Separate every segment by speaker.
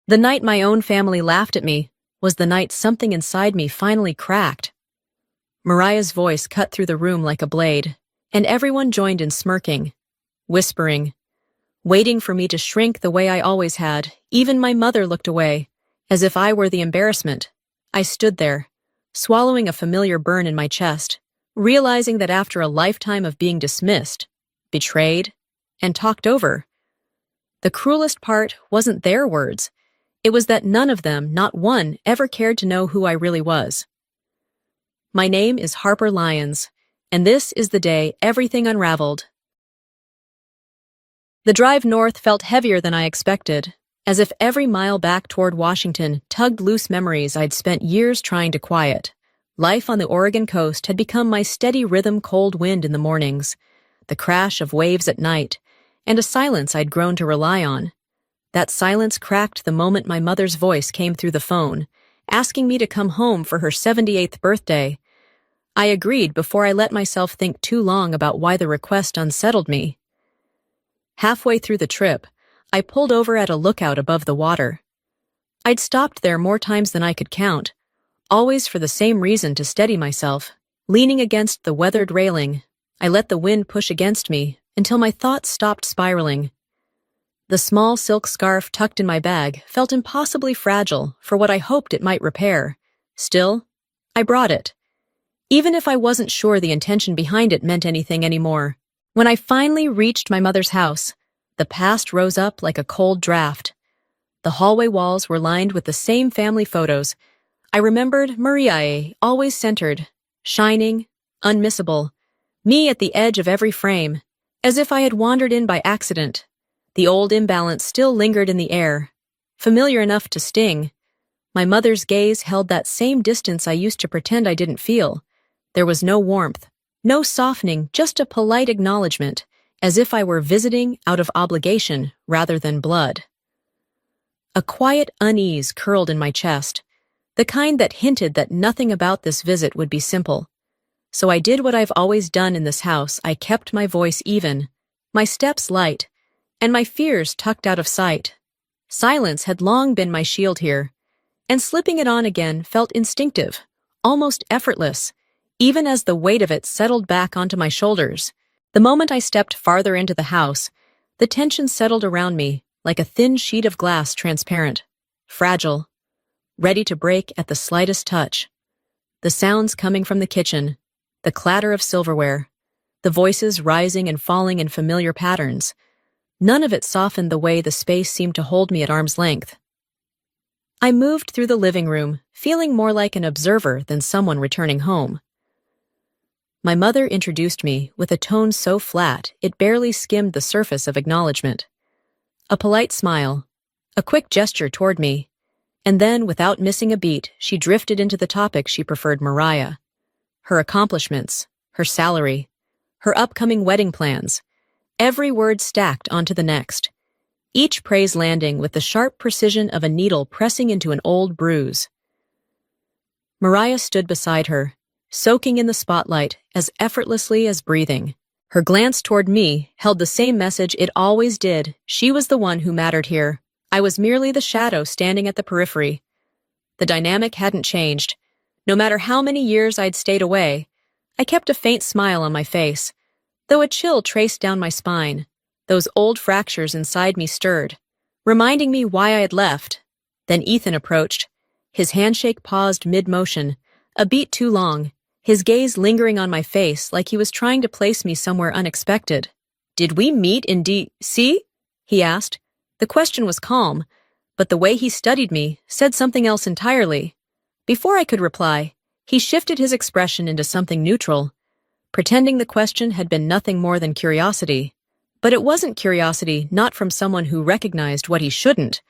Speaker 1: The night my own family laughed at me was the night something inside me finally cracked. Mariah's voice cut through the room like a blade, and everyone joined in smirking, whispering, waiting for me to shrink the way I always had. Even my mother looked away, as if I were the embarrassment. I stood there, swallowing a familiar burn in my chest, realizing that after a lifetime of being dismissed, betrayed, and talked over, the cruelest part wasn't their words. It was that none of them, not one, ever cared to know who I really was. My name is Harper Lyons, and this is the day everything unraveled. The drive north felt heavier than I expected, as if every mile back toward Washington tugged loose memories I'd spent years trying to quiet. Life on the Oregon coast had become my steady rhythm, cold wind in the mornings, the crash of waves at night, and a silence I'd grown to rely on. That silence cracked the moment my mother's voice came through the phone, asking me to come home for her 78th birthday. I agreed before I let myself think too long about why the request unsettled me. Halfway through the trip, I pulled over at a lookout above the water. I'd stopped there more times than I could count, always for the same reason, to steady myself. Leaning against the weathered railing, I let the wind push against me until my thoughts stopped spiraling. The small silk scarf tucked in my bag felt impossibly fragile for what I hoped it might repair. Still, I brought it, even if I wasn't sure the intention behind it meant anything anymore. When I finally reached my mother's house, the past rose up like a cold draft. The hallway walls were lined with the same family photos. I remembered Mariah, always centered, shining, unmissable, me at the edge of every frame, as if I had wandered in by accident. The old imbalance still lingered in the air, familiar enough to sting. My mother's gaze held that same distance I used to pretend I didn't feel. There was no warmth, no softening, just a polite acknowledgement, as if I were visiting out of obligation rather than blood. A quiet unease curled in my chest, the kind that hinted that nothing about this visit would be simple. So I did what I've always done in this house. I kept my voice even, my steps light, and my fears tucked out of sight. Silence had long been my shield here, and slipping it on again felt instinctive, almost effortless, even as the weight of it settled back onto my shoulders. The moment I stepped farther into the house, the tension settled around me like a thin sheet of glass, transparent, fragile, ready to break at the slightest touch. The sounds coming from the kitchen, the clatter of silverware, the voices rising and falling in familiar patterns, none of it softened the way the space seemed to hold me at arm's length. I moved through the living room, feeling more like an observer than someone returning home. My mother introduced me with a tone so flat it barely skimmed the surface of acknowledgement. A polite smile, a quick gesture toward me, and then, without missing a beat, she drifted into the topic she preferred: Mariah. Her accomplishments, her salary, her upcoming wedding plans. Every word stacked onto the next, each praise landing with the sharp precision of a needle pressing into an old bruise. Mariah stood beside her, soaking in the spotlight as effortlessly as breathing. Her glance toward me held the same message it always did. She was the one who mattered here. I was merely the shadow standing at the periphery. The dynamic hadn't changed. No matter how many years I'd stayed away, I kept a faint smile on my face, though a chill traced down my spine. Those old fractures inside me stirred, reminding me why I had left. Then Ethan approached. His handshake paused mid-motion, a beat too long, his gaze lingering on my face like he was trying to place me somewhere unexpected. "Did we meet in D.C.?" he asked. The question was calm, but the way he studied me said something else entirely. Before I could reply, he shifted his expression into something neutral, pretending the question had been nothing more than curiosity. But it wasn't curiosity, not from someone who recognized what he shouldn't.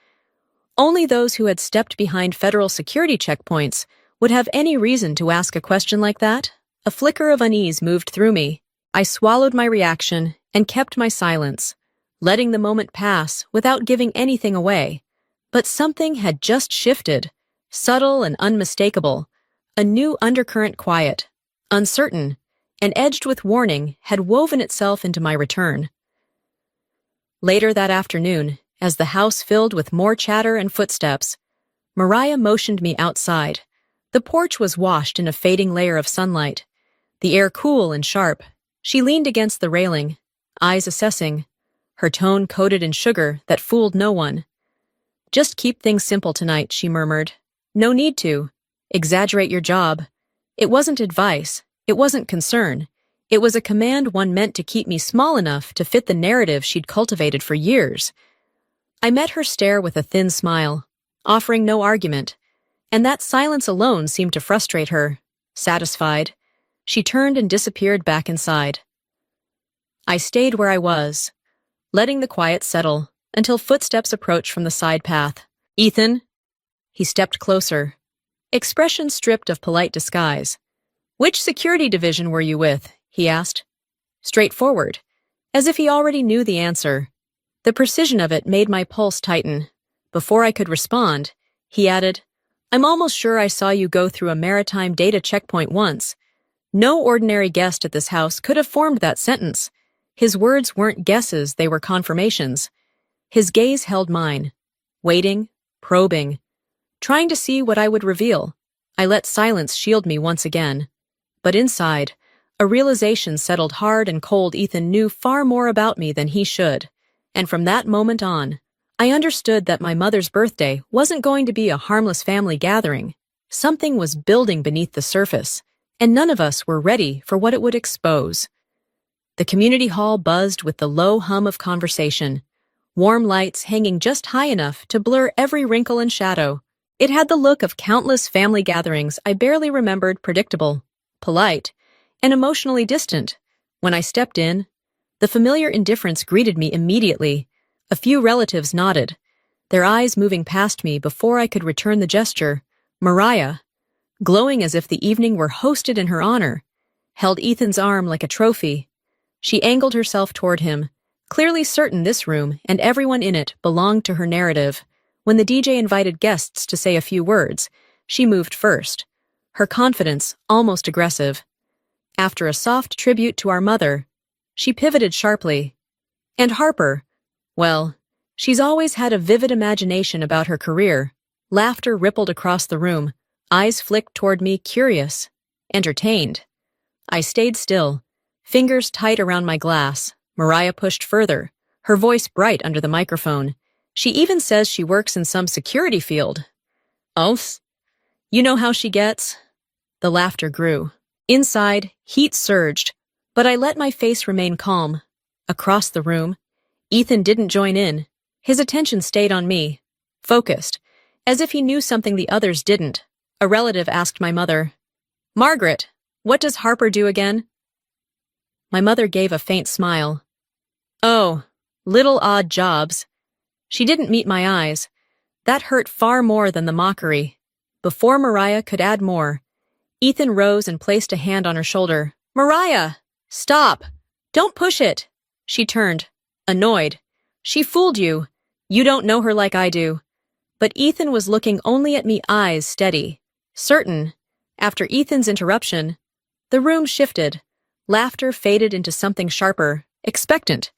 Speaker 1: Only those who had stepped behind federal security checkpoints would have any reason to ask a question like that. A flicker of unease moved through me. I swallowed my reaction and kept my silence, letting the moment pass without giving anything away. But something had just shifted, subtle and unmistakable. A new undercurrent, quiet, uncertain, and edged with warning, had woven itself into my return. Later that afternoon, as the house filled with more chatter and footsteps. Mariah motioned me outside. The porch was washed in a fading layer of sunlight, the air cool and sharp. She leaned against the railing, eyes assessing, her tone coated in sugar that fooled no one. "Just keep things simple tonight," she murmured. "No need to exaggerate your job." It wasn't advice, it wasn't concern. It was a command one meant to keep me small enough to fit the narrative she'd cultivated for years. I met her stare with a thin smile, offering no argument, and that silence alone seemed to frustrate her. Satisfied, she turned and disappeared back inside. I stayed where I was, letting the quiet settle until footsteps approached from the side path. "Ethan?" He stepped closer, expression stripped of polite disguise. "Which security division were you with?" he asked. Straightforward, as if he already knew the answer. The precision of it made my pulse tighten. Before I could respond, he added, "I'm almost sure I saw you go through a maritime data checkpoint once." No ordinary guest at this house could have formed that sentence. His words weren't guesses, they were confirmations. His gaze held mine, waiting, probing, trying to see what I would reveal. I let silence shield me once again. But inside, a realization settled hard and cold. Ethan knew far more about me than he should. And from that moment on, I understood that my mother's birthday wasn't going to be a harmless family gathering. Something was building beneath the surface, and none of us were ready for what it would expose. The community hall buzzed with the low hum of conversation, warm lights hanging just high enough to blur every wrinkle and shadow. It had the look of countless family gatherings I barely remembered, predictable, polite, and emotionally distant. When I stepped in, the familiar indifference greeted me immediately. A few relatives nodded, their eyes moving past me before I could return the gesture. Mariah, glowing as if the evening were hosted in her honor, held Ethan's arm like a trophy. She angled herself toward him, clearly certain this room and everyone in it belonged to her narrative. When the DJ invited guests to say a few words, she moved first, her confidence almost aggressive. After a soft tribute to our mother, she pivoted sharply. "And Harper, well, she's always had a vivid imagination about her career." Laughter rippled across the room, eyes flicked toward me, curious, entertained. I stayed still, fingers tight around my glass. Mariah pushed further, her voice bright under the microphone. "She even says she works in some security field." "Oh, you know how she gets?" The laughter grew. Inside, heat surged, but I let my face remain calm. Across the room, Ethan didn't join in. His attention stayed on me, focused, as if he knew something the others didn't. A relative asked my mother, "Margaret, what does Harper do again?" My mother gave a faint smile. "Oh, little odd jobs." She didn't meet my eyes. That hurt far more than the mockery. Before Mariah could add more, Ethan rose and placed a hand on her shoulder. "Mariah, stop! Don't push it!" She turned, annoyed. "She fooled you. You don't know her like I do." But Ethan was looking only at me, eyes steady, certain. After Ethan's interruption, the room shifted. Laughter faded into something sharper, expectant.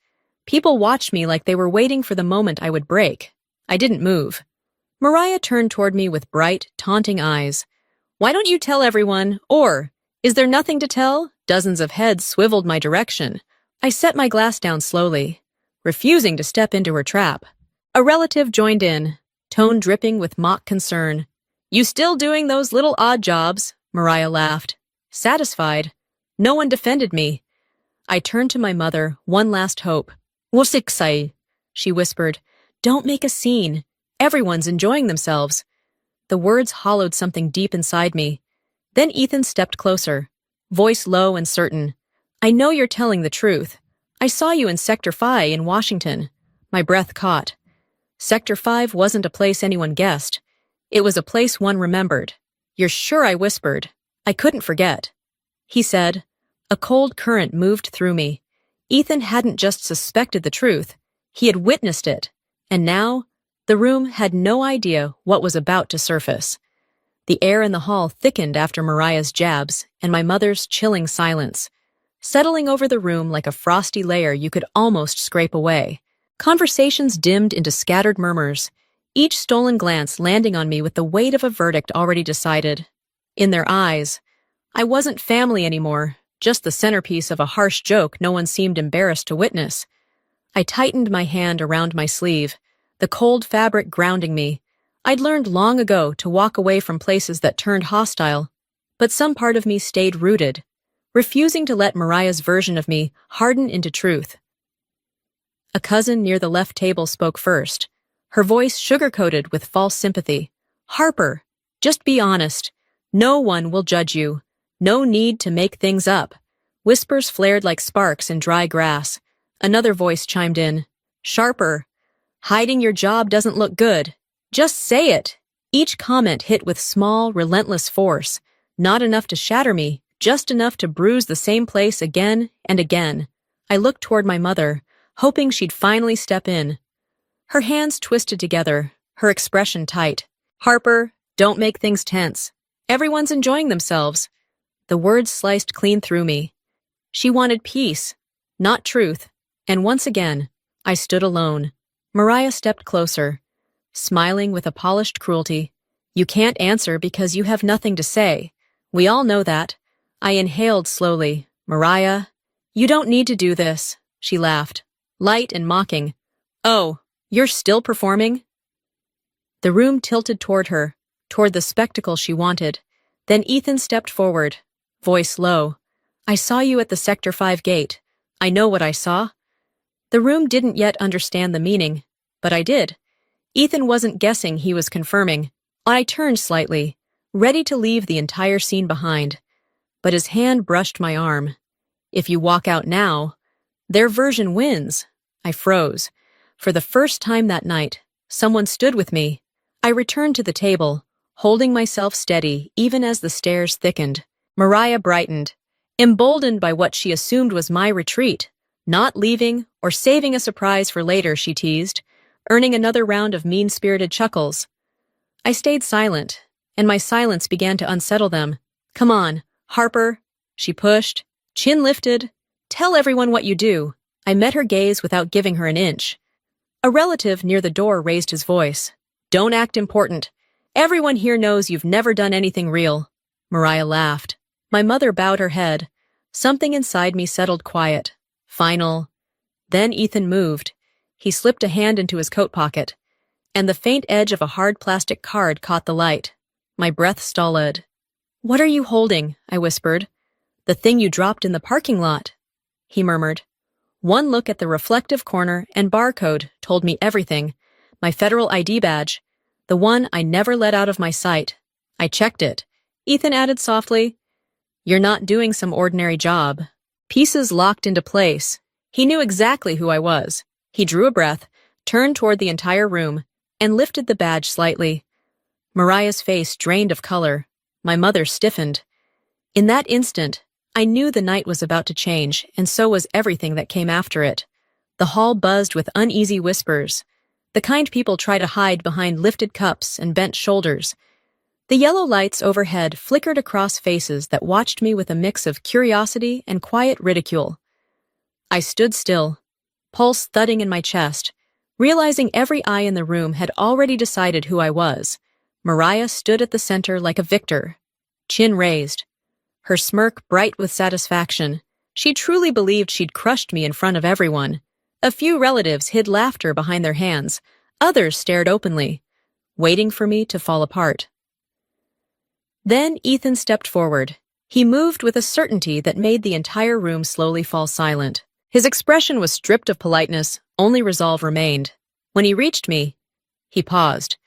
Speaker 1: People watched me like they were waiting for the moment I would break. I didn't move. Mariah turned toward me with bright, taunting eyes. "Why don't you tell everyone? Or, is there nothing to tell?" Dozens of heads swiveled my direction. I set my glass down slowly, refusing to step into her trap. A relative joined in, tone dripping with mock concern. "You still doing those little odd jobs?" Mariah laughed. Satisfied, no one defended me. I turned to my mother, one last hope. "Wosiksai," she whispered. "Don't make a scene. Everyone's enjoying themselves." The words hollowed something deep inside me. Then Ethan stepped closer, voice low and certain. "I know you're telling the truth. I saw you in Sector 5 in Washington." My breath caught. Sector 5 wasn't a place anyone guessed. It was a place one remembered. "You're sure?" I whispered. I couldn't forget. He said. A cold current moved through me. Ethan hadn't just suspected the truth. He had witnessed it. And now, the room had no idea what was about to surface. The air in the hall thickened after Mariah's jabs and my mother's chilling silence, settling over the room like a frosty layer you could almost scrape away. Conversations dimmed into scattered murmurs, each stolen glance landing on me with the weight of a verdict already decided. In their eyes, I wasn't family anymore, just the centerpiece of a harsh joke no one seemed embarrassed to witness. I tightened my hand around my sleeve, the cold fabric grounding me. I'd learned long ago to walk away from places that turned hostile, but some part of me stayed rooted, refusing to let Mariah's version of me harden into truth. A cousin near the left table spoke first, her voice sugar-coated with false sympathy. "Harper, just be honest. No one will judge you. No need to make things up." Whispers flared like sparks in dry grass. Another voice chimed in, sharper. "Hiding your job doesn't look good. Just say it." Each comment hit with small, relentless force, not enough to shatter me, just enough to bruise the same place again and again. I looked toward my mother, hoping she'd finally step in. Her hands twisted together, her expression tight. "Harper, don't make things tense. Everyone's enjoying themselves." The words sliced clean through me. She wanted peace, not truth, and once again, I stood alone. Mariah stepped closer, smiling with a polished cruelty. "You can't answer because you have nothing to say. We all know that." I inhaled slowly. "Mariah, you don't need to do this," she laughed, light and mocking. "Oh, you're still performing?" The room tilted toward her, toward the spectacle she wanted. Then Ethan stepped forward, voice low. "I saw you at the Sector 5 gate. I know what I saw." The room didn't yet understand the meaning, but I did. Ethan wasn't guessing, he was confirming. I turned slightly, ready to leave the entire scene behind, but his hand brushed my arm. "If you walk out now, their version wins." I froze. For the first time that night, someone stood with me. I returned to the table, holding myself steady even as the stares thickened. Mariah brightened, emboldened by what she assumed was my retreat. "Not leaving or saving a surprise for later," she teased, earning another round of mean-spirited chuckles. I stayed silent, and my silence began to unsettle them. "Come on, Harper," she pushed, chin lifted. "Tell everyone what you do." I met her gaze without giving her an inch. A relative near the door raised his voice. "Don't act important. Everyone here knows you've never done anything real." Mariah laughed. My mother bowed her head. Something inside me settled quiet. Final. Then Ethan moved. He slipped a hand into his coat pocket, and the faint edge of a hard plastic card caught the light. My breath stalled. "What are you holding?" I whispered. "The thing you dropped in the parking lot," he murmured. One look at the reflective corner and barcode told me everything. My federal ID badge, the one I never let out of my sight. I checked it. Ethan added softly, "You're not doing some ordinary job." Pieces locked into place. He knew exactly who I was. He drew a breath, turned toward the entire room, and lifted the badge slightly. Mariah's face drained of color. My mother stiffened. In that instant, I knew the night was about to change, and so was everything that came after it. The hall buzzed with uneasy whispers, the kind people try to hide behind lifted cups and bent shoulders. The yellow lights overhead flickered across faces that watched me with a mix of curiosity and quiet ridicule. I stood still, pulse thudding in my chest, realizing every eye in the room had already decided who I was. Mariah stood at the center like a victor, chin raised, her smirk bright with satisfaction. She truly believed she'd crushed me in front of everyone. A few relatives hid laughter behind their hands. Others stared openly, waiting for me to fall apart. Then Ethan stepped forward. He moved with a certainty that made the entire room slowly fall silent. His expression was stripped of politeness, only resolve remained. When he reached me, he paused,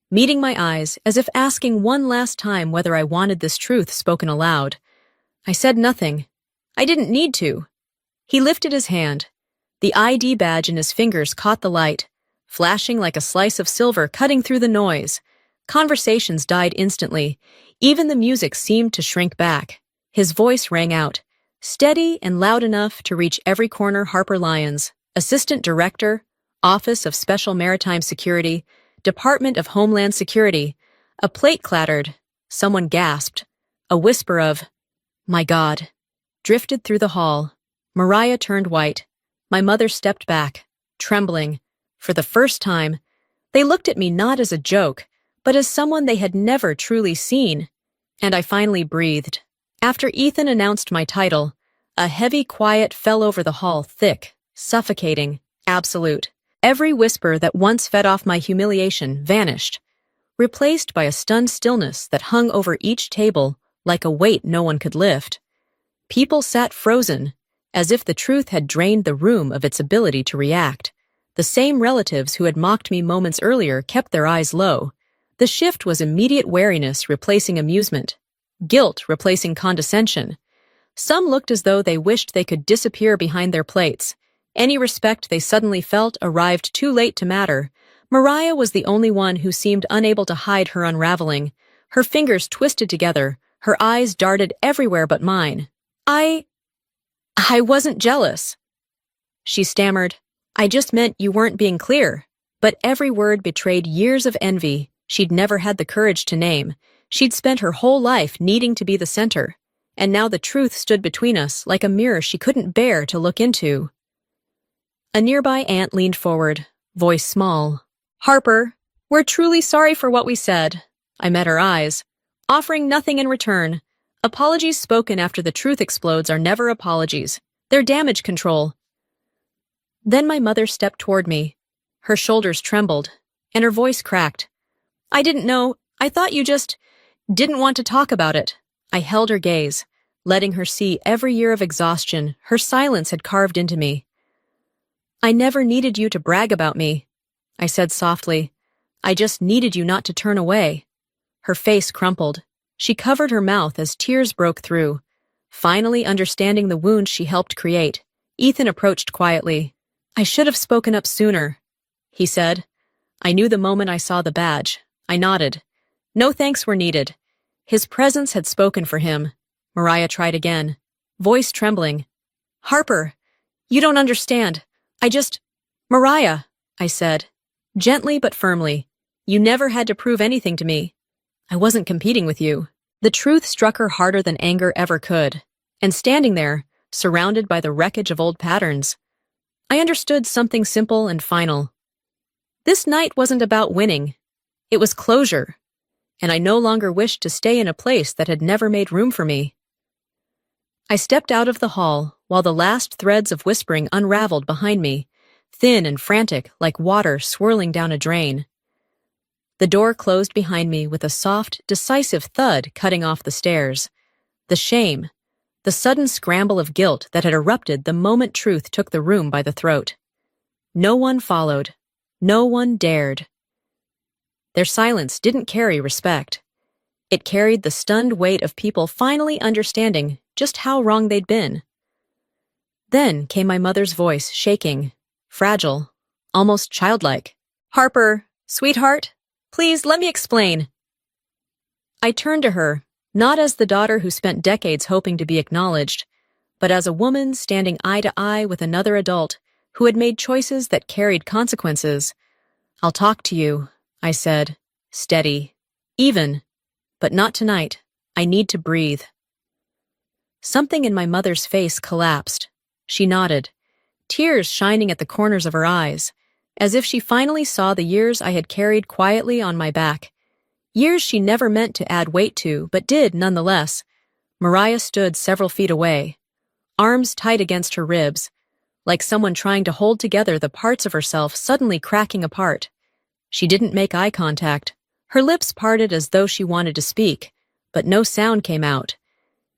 Speaker 1: meeting my eyes as if asking one last time whether I wanted this truth spoken aloud. I said nothing. I didn't need to. He lifted his hand. The ID badge in his fingers caught the light, flashing like a slice of silver cutting through the noise. Conversations died instantly. Even the music seemed to shrink back. His voice rang out, steady and loud enough to reach every corner. "Harper Lyons, Assistant Director, Office of Special Maritime Security, Department of Homeland Security." A plate clattered. Someone gasped. A whisper of, "My God," drifted through the hall. Mariah turned white. My mother stepped back, trembling. For the first time, they looked at me not as a joke, but as someone they had never truly seen. And I finally breathed. After Ethan announced my title, a heavy quiet fell over the hall, thick, suffocating, absolute. Every whisper that once fed off my humiliation vanished, replaced by a stunned stillness that hung over each table like a weight no one could lift. People sat frozen, as if the truth had drained the room of its ability to react. The same relatives who had mocked me moments earlier kept their eyes low. The shift was immediate wariness replacing amusement, guilt replacing condescension. Some looked as though they wished they could disappear behind their plates. Any respect they suddenly felt arrived too late to matter. Mariah was the only one who seemed unable to hide her unraveling. Her fingers twisted together, her eyes darted everywhere but mine. I wasn't jealous, she stammered. I just meant you weren't being clear. But every word betrayed years of envy she'd never had the courage to name. She'd spent her whole life needing to be the center, and now the truth stood between us like a mirror she couldn't bear to look into. A nearby aunt leaned forward, voice small. Harper, we're truly sorry for what we said. I met her eyes, offering nothing in return. Apologies spoken after the truth explodes are never apologies. They're damage control. Then my mother stepped toward me. Her shoulders trembled, and her voice cracked. I didn't know. I thought you just didn't want to talk about it. I held her gaze, letting her see every year of exhaustion her silence had carved into me. I never needed you to brag about me, I said softly. I just needed you not to turn away. Her face crumpled. She covered her mouth as tears broke through. Finally understanding the wound she helped create, Ethan approached quietly. I should have spoken up sooner, he said. I knew the moment I saw the badge. I nodded. No thanks were needed. His presence had spoken for him. Mariah tried again, voice trembling. Harper, you don't understand. Mariah, I said, gently but firmly. You never had to prove anything to me. I wasn't competing with you. The truth struck her harder than anger ever could. And standing there, surrounded by the wreckage of old patterns, I understood something simple and final. This night wasn't about winning. It was closure. And I no longer wished to stay in a place that had never made room for me. I stepped out of the hall while the last threads of whispering unraveled behind me, thin and frantic like water swirling down a drain. The door closed behind me with a soft, decisive thud cutting off the stairs. The shame, the sudden scramble of guilt that had erupted the moment truth took the room by the throat. No one followed. No one dared. Their silence didn't carry respect. It carried the stunned weight of people finally understanding just how wrong they'd been. Then came my mother's voice, shaking, fragile, almost childlike. Harper, sweetheart, please let me explain. I turned to her, not as the daughter who spent decades hoping to be acknowledged, but as a woman standing eye to eye with another adult who had made choices that carried consequences. I'll talk to you, I said, steady, even, but not tonight. I need to breathe. Something in my mother's face collapsed. She nodded, tears shining at the corners of her eyes, as if she finally saw the years I had carried quietly on my back. Years she never meant to add weight to, but did nonetheless. Mariah stood several feet away, arms tight against her ribs, like someone trying to hold together the parts of herself suddenly cracking apart. She didn't make eye contact. Her lips parted as though she wanted to speak, but no sound came out.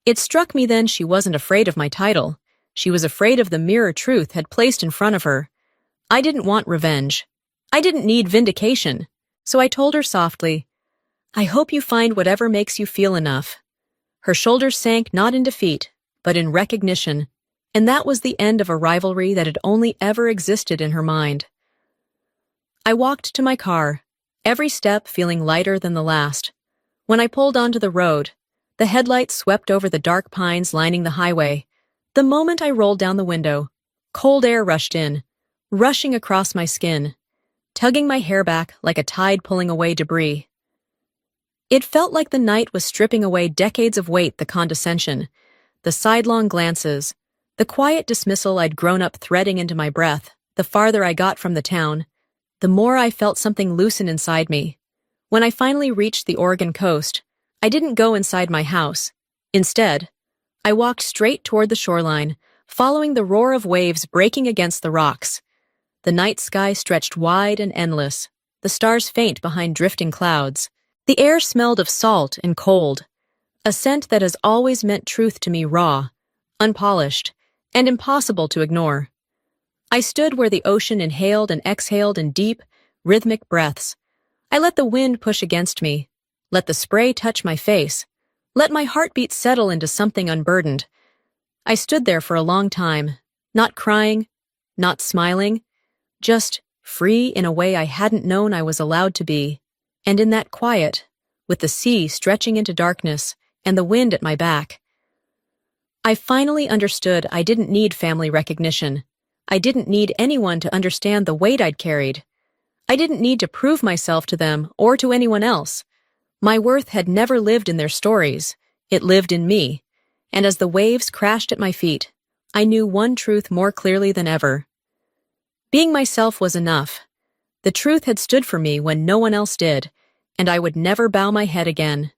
Speaker 1: It struck me then she wasn't afraid of my title. She was afraid of the mirror truth had placed in front of her. I didn't want revenge. I didn't need vindication. So I told her softly, I hope you find whatever makes you feel enough. Her shoulders sank not in defeat, but in recognition, and that was the end of a rivalry that had only ever existed in her mind. I walked to my car, every step feeling lighter than the last. When I pulled onto the road, the headlights swept over the dark pines lining the highway. The moment I rolled down the window, cold air rushed in, rushing across my skin, tugging my hair back like a tide pulling away debris. It felt like the night was stripping away decades of weight, the condescension, the sidelong glances, the quiet dismissal I'd grown up threading into my breath, the farther I got from the town, the more I felt something loosen inside me. When I finally reached the Oregon coast, I didn't go inside my house. Instead, I walked straight toward the shoreline, following the roar of waves breaking against the rocks. The night sky stretched wide and endless, the stars faint behind drifting clouds. The air smelled of salt and cold, a scent that has always meant truth to me, raw, unpolished, and impossible to ignore. I stood where the ocean inhaled and exhaled in deep, rhythmic breaths. I let the wind push against me, let the spray touch my face, let my heartbeat settle into something unburdened. I stood there for a long time, not crying, not smiling, just free in a way I hadn't known I was allowed to be. And in that quiet, with the sea stretching into darkness and the wind at my back, I finally understood I didn't need family recognition. I didn't need anyone to understand the weight I'd carried. I didn't need to prove myself to them or to anyone else. My worth had never lived in their stories. It lived in me. And as the waves crashed at my feet, I knew one truth more clearly than ever. Being myself was enough. The truth had stood for me when no one else did, and I would never bow my head again.